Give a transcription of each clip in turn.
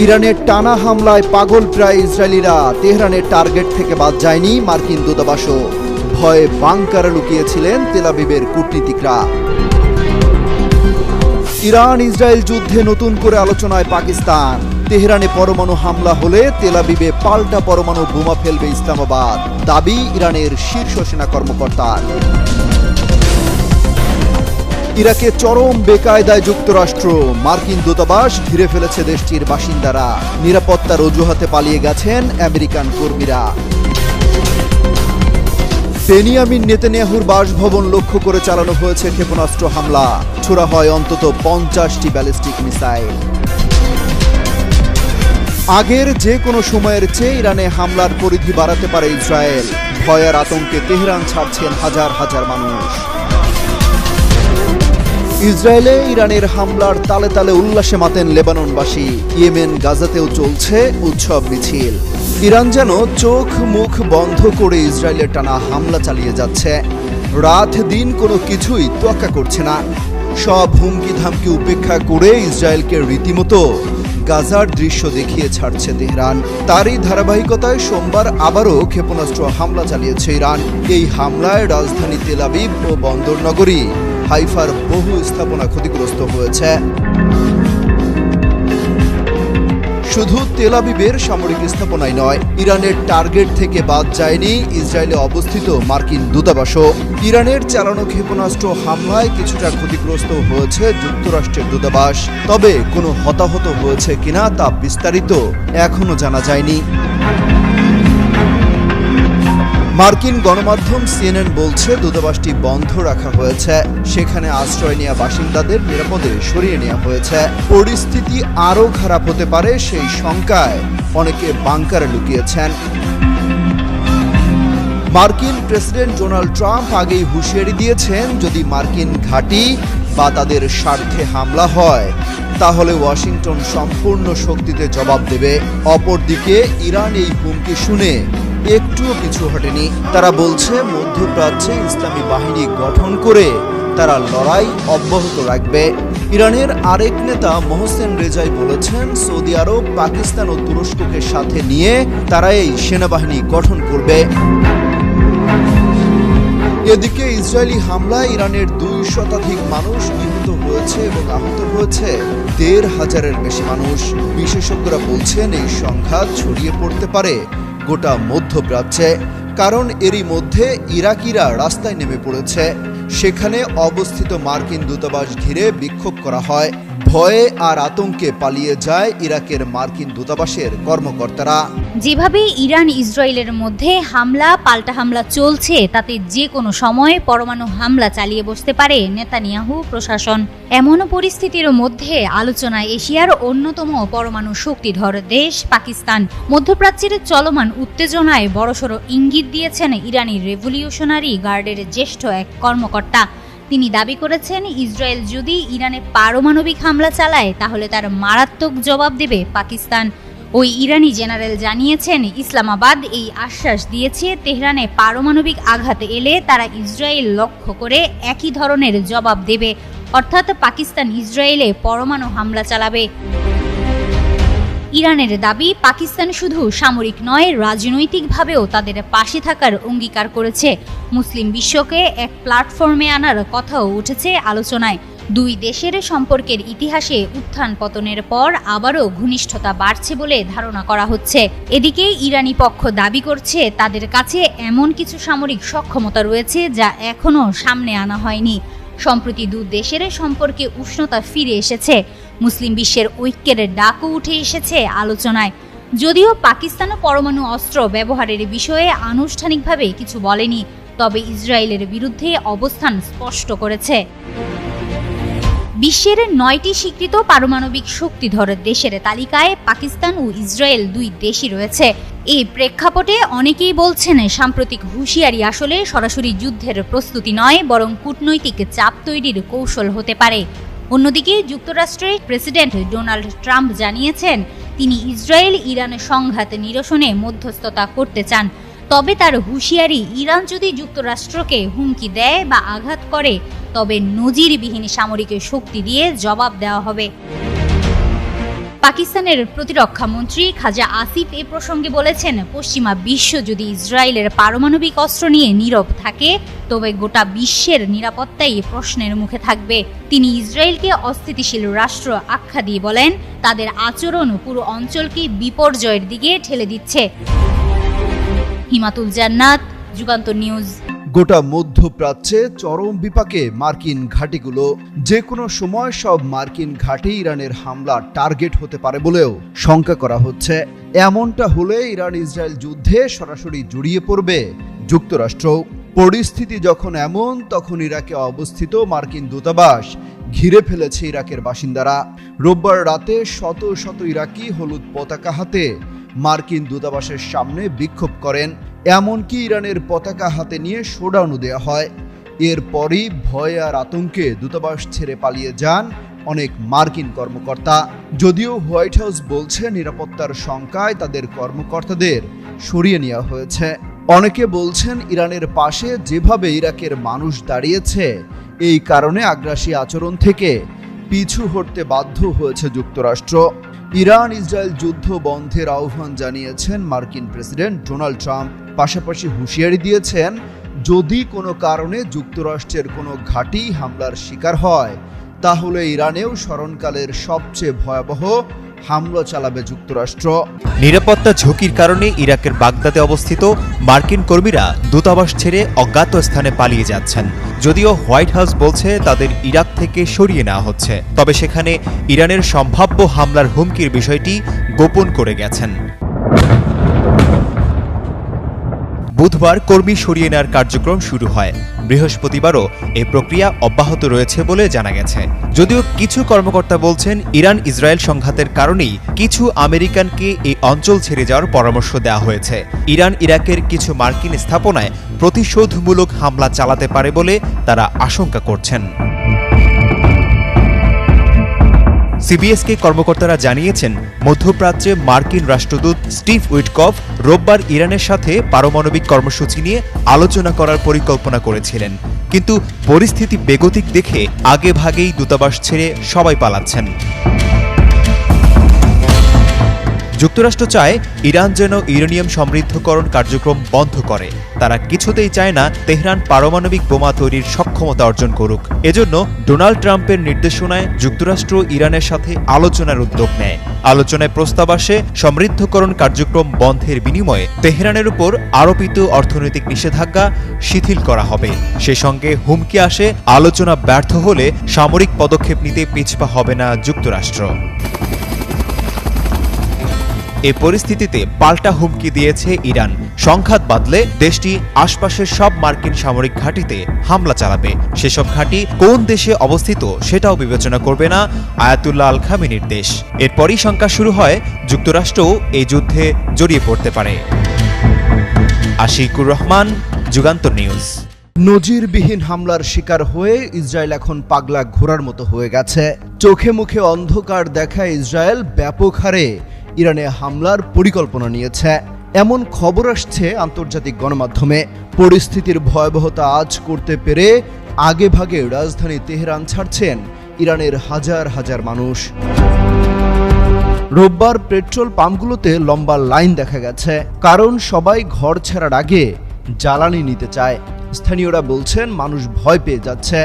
ইরানের টানা হামলায় পাগল প্রায় ইসরায়েলিরা। তেহরানের টার্গেট থেকে বাদ যায়নি মার্কিন দূতাবাসও। ভয়ে বাংকারে লুকিয়েছিলেন তেল আবিবের কূটনীতিকরা। ইরান ইসরায়েল যুদ্ধে নতুন করে আলোচনায় পাকিস্তান। তেহরানে পরমাণু হামলা হলে তেল আবিবে পাল্টা পরমাণু বোমা ফেলবে ইসলামাবাদ, দাবি ইরানের শীর্ষ সেনা কর্মকর্তার। ইরাকে চরম বেকায়দায় যুক্তরাষ্ট্র। মার্কিন দূতাবাস ঘিরে ফেলেছে দেশটির বাসিন্দারা। নিরাপত্তার অজুহাতে পালিয়ে গেছেন আমেরিকান কর্মীরা। বেনিয়ামিন নেতানিয়াহুর বাসভবন লক্ষ্য করে চালানো হয়েছে ক্ষেপণাস্ত্র হামলা। ছোড়া হয় অন্তত 50টি ব্যালিস্টিক মিসাইল। আগের যে কোনো সময়ের চেয়ে ইরানে হামলার পরিধি বাড়াতে পারে ইসরায়েল। ভয়ের আতঙ্কে তেহরান ছাড়ছেন হাজার হাজার মানুষ। ইসরায়েলে ইরানের হামলার তালে তালে উল্লাসে মাতেন লেবাননবাসী। ইয়েমেন গাজাতেও চলছে উৎসব মিছিল। ইরান যেন চোখ মুখ বন্ধ করে ইসরায়েলের টানা হামলা চালিয়ে যাচ্ছে। রাত দিন কোনো কিছুই তোয়াক্কা করছে না। সব হুমকি ধামকি উপেক্ষা করে ইসরায়েলকে রীতিমতো গাজার দৃশ্য দেখিয়ে ছাড়ছে তেহরান। তারই ধারাবাহিকতায় সোমবার আবারও ক্ষেপণাস্ত্র হামলা চালিয়েছে ইরান। এই হামলায় রাজধানী তেল আবিব ও বন্দর নগরী হাইফার বহু স্থাপনা ক্ষতিগ্রস্ত হয়েছে। শুধু তেল আবিবের সামরিক স্থাপনাই নয়, ইরানের টার্গেট থেকে বাদ যায়নি ইসরায়েলে অবস্থিত মার্কিন দূতাবাসও। ইরানের চালানো ক্ষেপণাস্ত্র হামলায় কিছুটা ক্ষতিগ্রস্ত হয়েছে যুক্তরাষ্ট্রের দূতাবাস। তবে কোনো হতাহত হয়েছে কিনা তা বিস্তারিত এখনো জানা যায়নি। মার্কিন গণমাধ্যম সিএনএন বলছে দূতাবাসটি বন্ধ রাখা হয়েছে। সেখানে আশ্রয় নেওয়া বাসিন্দাদের নিরাপদে সরিয়ে নেওয়া হয়েছে। পরিস্থিতি আরও খারাপ হতে পারে সেই শঙ্কায় অনেকে বাংকারে লুকিয়েছেন। মার্কিন প্রেসিডেন্ট ডোনাল্ড ট্রাম্প আগেই হুঁশিয়ারি দিয়েছেন, যদি মার্কিন ঘাঁটি বা তাদের স্বার্থে হামলা হয় তাহলে ওয়াশিংটন সম্পূর্ণ শক্তিতে জবাব দেবে। অপরদিকে ইরান এই হুমকি শুনে একটুও পিছু হটেনি। তারা বলছে মধ্যপ্রাচ্যে ইসলামী বাহিনী গঠন করে তারা লড়াই অব্যাহত রাখবে। ইরানের আরেক নেতা মোহসেন রেজাই বলেছেন, সৌদি আরব, পাকিস্তান ও তুরস্ককে সাথে নিয়ে তারা এই সেনাবাহিনী গঠন করবে। এদিকে ইসরায়েলি হামলায় ইরানের 2 শতাধিক মানুষ নিহত হয়েছে এবং আহত হয়েছে 1,500-এর বেশি মানুষ। বিশেষজ্ঞরা বলছেন এই সংঘাত ছড়িয়ে পড়তে পারে গোটা মধ্যপ্রাচ্যে। কারণ এরই মধ্যে ইরাকিরা রাস্তায় নেমে পড়েছে। সেখানে অবস্থিত মার্কিন দূতাবাস ঘিরে বিক্ষোভ করা হয়। ভয়ে আর আতঙ্কে পালিয়ে যায় ইরাকের মার্কিন দূতাবাসের কর্মকর্তারা। যেভাবে ইরান ইসরায়েলের মধ্যে হামলা পাল্টা হামলা চলছে, তাতে যে কোনো সময় পরমাণু হামলা চালিয়ে বসতে পারে নেতানিয়াহু প্রশাসন। এমন পরিস্থিতির মধ্যে আলোচনায় এশিয়ার অন্যতম পরমাণু শক্তিধর দেশ পাকিস্তান। মধ্যপ্রাচ্যের চলমান উত্তেজনায় বড়সড় ইঙ্গিত দিয়েছেন ইরানি রেভলিউশনারি গার্ডের জ্যেষ্ঠ এক কর্মকর্তা। তিনি দাবি করেছেন, ইসরায়েল যদি ইরানে পারমাণবিক হামলা চালায় তাহলে তার মারাত্মক জবাব দেবে পাকিস্তান। ওই ইরানি জেনারেল জানিয়েছেন, ইসলামাবাদ এই আশ্বাস দিয়েছে, তেহরানে পারমাণবিক আঘাত এলে তারা ইসরায়েল লক্ষ্য করে একই ধরনের জবাব দেবে, অর্থাৎ পাকিস্তান ইসরায়েলে পরমাণু হামলা চালাবে। ইরানের দাবি, পাকিস্তান শুধু সামরিক নয়, রাজনৈতিকভাবেও তাদের পাশে থাকার অঙ্গীকার করেছে। মুসলিম বিশ্বকে এক প্ল্যাটফর্মে আনার কথাও উঠেছে আলোচনায়। 2 দেশের সম্পর্কের ইতিহাসে উত্থান পতনের পর আবারও ঘনিষ্ঠতা বাড়ছে বলে ধারণা করা হচ্ছে। এদিকে ইরানি পক্ষ দাবি করছে, তাদের কাছে এমন কিছু সামরিক সক্ষমতা রয়েছে যা এখনও সামনে আনা হয়নি। সম্প্রতি 2 দেশের সম্পর্কে উষ্ণতা ফিরে এসেছে। মুসলিম বিশ্বের ঐক্যের ডাকও উঠে এসেছে আলোচনায়। যদিও পাকিস্তান পরমাণু অস্ত্র ব্যবহারের বিষয়ে আনুষ্ঠানিকভাবে কিছু বলেনি, তবে ইসরায়েলের বিরুদ্ধে অবস্থান স্পষ্ট করেছে। বিশ্বের 9টি স্বীকৃত পারমাণবিক শক্তিধর দেশের তালিকায় পাকিস্তান ও ইসরায়েল 2 দেশই রয়েছে। এই প্রেক্ষাপটে অনেকেই বলছেন, সাম্প্রতিক হুঁশিয়ারি আসলে সরাসরি যুদ্ধের প্রস্তুতি নয়, বরং কূটনৈতিক চাপ তৈরির কৌশল হতে পারে। অন্যদিকে যুক্তরাষ্ট্রের প্রেসিডেন্ট ডোনাল্ড ট্রাম্প জানিয়েছেন, তিনি ইসরায়েল ইরান সংঘাত নিরসনে মধ্যস্থতা করতে চান। তবে তার হুঁশিয়ারি, ইরান যদি যুক্তরাষ্ট্রকে হুমকি দেয় বা আঘাত করে তবে নজিরবিহীন সামরিক শক্তি দিয়ে জবাব দেওয়া হবে। পাকিস্তানের প্রতিরক্ষা মন্ত্রী খাজা আসিফ এ প্রসঙ্গে বলেছেন, পশ্চিমা বিশ্ব যদি ইসরায়েলের পারমাণবিক অস্ত্র নিয়ে নীরব থাকে তবে গোটা বিশ্বের নিরাপত্তাই প্রশ্নের মুখে থাকবে। তিনি ইসরায়েলকে অস্থিতিশীল রাষ্ট্র আখ্যা দিয়ে বলেন, তাদের আচরণ পুরো অঞ্চলকে বিপর্যয়ের দিকে ঠেলে দিচ্ছে। হিমাতুল জান্নাত, যুগান্তর নিউজ। গোটা মধ্যপ্রাচ্যে চরম বিপাকে মার্কিন ঘাঁটিগুলো। যে কোনো সময় সব মার্কিন ঘাঁটি ইরানের হামলা টার্গেট হতে পারে বলেও শঙ্কা করা হচ্ছে। এমনটা হলে ইরান ইসরায়েল যুদ্ধে সরাসরি জড়িয়ে পড়বে যুক্তরাষ্ট্র। পরিস্থিতি যখন এমন, তখন ইরাকে অবস্থিত মার্কিন দূতাবাস ঘিরে ফেলেছে ইরাকের বাসিন্দারা। রোববার রাতে শত শত ইরাকি হলুদ পতাকা হাতে মার্কিন দূতাবাসের সামনে বিক্ষোভ করেন। এমনকি ইরানের পতাকা হাতে নিয়ে শোডাউনও দেওয়া হয়। এরপরই ভয় আর আতঙ্কে দূতাবাস ছেড়ে পালিয়ে যান অনেক মার্কিন কর্মকর্তা। যদিও হোয়াইট হাউস বলছে নিরাপত্তার শঙ্কায় তাদের কর্মকর্তাদের সরিয়ে নেওয়া হয়েছে। অনেকে বলছেন ইরানের পাশে যেভাবে ইরাকের মানুষ দাঁড়িয়েছে, এই কারণে আগ্রাসী আচরণ থেকে পিছু হটতে বাধ্য হয়েছে যুক্তরাষ্ট্র। ইরান ইসরায়েল যুদ্ধ বন্ধের আহ্বান জানিয়েছেন মার্কিন প্রেসিডেন্ট ডোনাল্ড ট্রাম্প। পাশাপাশি হুঁশিয়ারি দিয়েছেন, যদি কোনো কারণে যুক্তরাষ্ট্রের কোনো ঘাঁটি হামলার শিকার হয় তাহলে ইরানেও স্মরণকালের সবচেয়ে ভয়াবহ হামলা চালাবে যুক্তরাষ্ট্র। নিরাপত্তা ঝুঁকির কারণে ইরাকের বাগদাদে অবস্থিত মার্কিন কর্মীরা দূতাবাস ছেড়ে অজ্ঞাত স্থানে পালিয়ে যাচ্ছেন। যদিও হোয়াইট হাউস বলছে তাদের ইরাক থেকে সরিয়ে নেওয়া হচ্ছে, তবে সেখানে ইরানের সম্ভাব্য হামলার হুমকির বিষয়টি গোপন করে গেছেন। বুধবার কর্মী সরিয়ে নেওয়ার কার্যক্রম শুরু হয়। বৃহস্পতিবারও এই প্রক্রিয়া অব্যাহত রয়েছে বলে জানা গেছে। যদিও কিছু কর্মকর্তা বলছেন ইরান ইসরায়েল সংঘাতের কারণেই কিছু আমেরিকানকে এই অঞ্চল ছেড়ে যাওয়ার পরামর্শ দেওয়া হয়েছে। ইরান ইরাকের কিছু মার্কিন স্থাপনায় প্রতিশোধমূলক হামলা চালাতে পারে বলে তারা আশঙ্কা করছেন। সিবিএসকে কর্মকর্তারা জানিয়েছেন, মধ্যপ্রাচ্যে মার্কিন রাষ্ট্রদূত স্টিভ উইটকফ রোববার ইরানের সাথে পারমাণবিক কর্মসূচি নিয়ে আলোচনা করার পরিকল্পনা করেছিলেন, কিন্তু পরিস্থিতি বেগতিক দেখে আগেভাগেই দূতাবাস ছেড়ে সবাই পালাচ্ছেন। যুক্তরাষ্ট্র চায় ইরান যেন ইউরেনিয়াম সমৃদ্ধকরণ কার্যক্রম বন্ধ করে। তারা কিছুতেই চায় না তেহরান পারমাণবিক বোমা তৈরির সক্ষমতা অর্জন করুক। এজন্য ডোনাল্ড ট্রাম্পের নির্দেশনায় যুক্তরাষ্ট্র ইরানের সাথে আলোচনার উদ্যোগ নেয়। আলোচনায় প্রস্তাব আসে সমৃদ্ধকরণ কার্যক্রম বন্ধের বিনিময়ে তেহরানের উপর আরোপিত অর্থনৈতিক নিষেধাজ্ঞা শিথিল করা হবে। সে সঙ্গে হুমকি আসে আলোচনা ব্যর্থ হলে সামরিক পদক্ষেপ নিতে পিছপা হবে না যুক্তরাষ্ট্র। এ পরিস্থিতিতে পাল্টা হুমকি দিয়েছে ইরান। সংঘাত বাঁধলে দেশটি আশপাশের সব মার্কিন সামরিক ঘাঁটিতে হামলা চালাবে। সেসব ঘাঁটি কোন দেশে অবস্থিত সেটাও বিবেচনা করবে না আয়াতুল্লাহ আল খামেনির দেশ। এরপরই শঙ্কা শুরু হয় যুক্তরাষ্ট্রও এই যুদ্ধে জড়িয়ে পড়তে পারে। আশিকুর রহমান, যুগান্তর নিউজ। নজিরবিহীন হামলার শিকার হয়ে ইসরায়েল এখন পাগলা ঘোড়ার মতো হয়ে গেছে। চোখে মুখে অন্ধকার দেখা ইসরায়েল ব্যাপক হারে ইরানে হামলার পরিকল্পনা নিয়েছে, এমন খবর আসছে আন্তর্জাতিক গণমাধ্যমে। পরিস্থিতির ভয়াবহতা আঁচ করতে পেরে আগেভাগে রাজধানী তেহরান ছাড়ছেন ইরানের হাজার হাজার মানুষ। রোববার পেট্রোল পাম্পগুলোতে লম্বা লাইন দেখা গেছে, কারণ সবাই ঘর ছাড়ার আগে জ্বালানি নিতে চায়। স্থানীয়রা বলছেন মানুষ ভয় পেয়ে যাচ্ছে,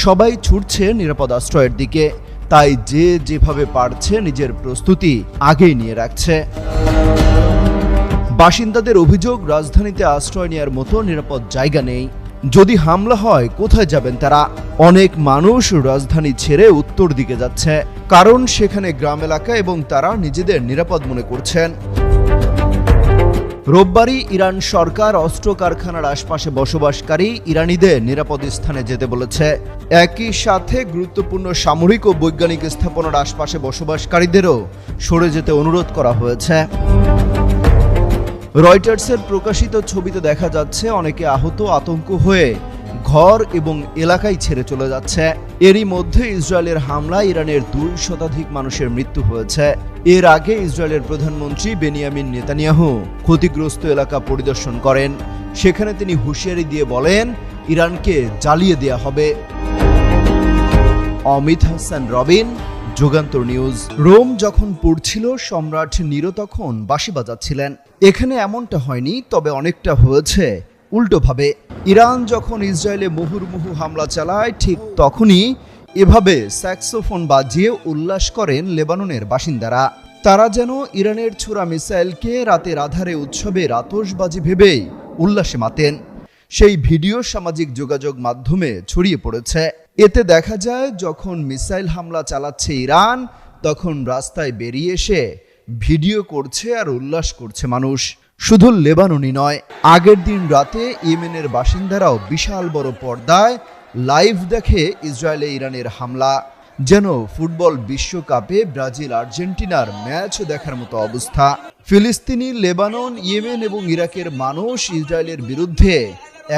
সবাই ছুটছে নিরাপদ আশ্রয়ের দিকে। তাই যে যেভাবে পারছে নিজের প্রস্তুতি আগেই নিয়ে রাখছে। বাসিন্দাদের অভিযোগ, রাজধানীতে আশ্রয় নেওয়ার মতো নিরাপদ জায়গা নেই। যদি হামলা হয় কোথায় যাবেন তারা? অনেক মানুষ রাজধানী ছেড়ে উত্তর দিকে যাচ্ছে, কারণ সেখানে গ্রাম এলাকা এবং তারা নিজেদের নিরাপদ মনে করছেন। রোববারই ইরান সরকার অস্ত্র কারখানার আশপাশে বসবাসকারী ইরানিদের নিরাপদ স্থানে যেতে বলেছে। একই সাথে গুরুত্বপূর্ণ সামরিক ও বৈজ্ঞানিক স্থাপনার আশপাশে বসবাসকারীদেরও সরে যেতে অনুরোধ করা হয়েছে। রয়টার্সের প্রকাশিত ছবিতে দেখা যাচ্ছে অনেকে আহত, আতঙ্ক হয়ে ঘর এবং এলাকায় ছেড়ে চলে যাচ্ছে। এরই মধ্যে ইসরায়েলের হামলায় ইরানের 2 শতাধিক মানুষের মৃত্যু হয়েছে। এর আগে ইসরায়েলের প্রধানমন্ত্রী বেনিয়ামিন নেতানিয়াহু ক্ষতিগ্রস্ত এলাকা পরিদর্শন করেন। সেখানে তিনি হুঁশিয়ারি দিয়ে বলেন, ইরানকে জ্বালিয়ে দেয়া হবে। অমিত হাসান রবিন, যুগান্তর নিউজ। রোম যখন পুড়ছিল, সম্রাট নিরো তখন বাঁশি বাজাচ্ছিলেন। এখানে এমনটা হয়নি, তবে অনেকটা হয়েছে উল্টোভাবে। ইরান যখন ইসরায়েলে মুহুর্মুহু হামলা চালায়, ঠিক তখনই এভাবে স্যাক্সোফোন বাজিয়ে উল্লাস করেন লেবাননের বাসিন্দারা। তারা যেন ইরানের ছোড়া মিসাইলকে রাতের আধারে উৎসবের আতশবাজি ভেবেই উল্লাসে মাতেন। সেই ভিডিও সামাজিক যোগাযোগ মাধ্যমে ছড়িয়ে পড়েছে। এতে দেখা যায়, যখন মিসাইল হামলা চালাচ্ছে ইরান, তখন রাস্তায় বেরিয়ে এসে ভিডিও করছে আর উল্লাস করছে মানুষ। শুধু লেবাননই নয়, আগের দিন রাতে ইয়েমেনের বাসিন্দারাও বিশাল বড় পর্দায় লাইভ দেখে ইসরায়েলে ইরানের হামলা। যেন ফুটবল বিশ্বকাপে ব্রাজিল আর্জেন্টিনার ম্যাচ দেখার মতো অবস্থা। ফিলিস্তিনি, লেবানন, ইয়েমেন এবং ইরাকের মানুষ ইসরায়েলের বিরুদ্ধে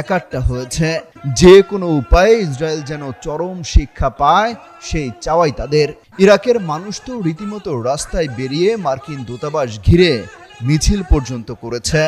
একাট্টা হয়েছে। যে কোনো উপায়ে ইসরায়েল যেন চরম শিক্ষা পায়, সেই চাওয়াই তাদের। ইরাকের মানুষ তো রীতিমতো রাস্তায় বেরিয়ে মার্কিন দূতাবাস ঘিরে মিছিল পর্যন্ত করেছে।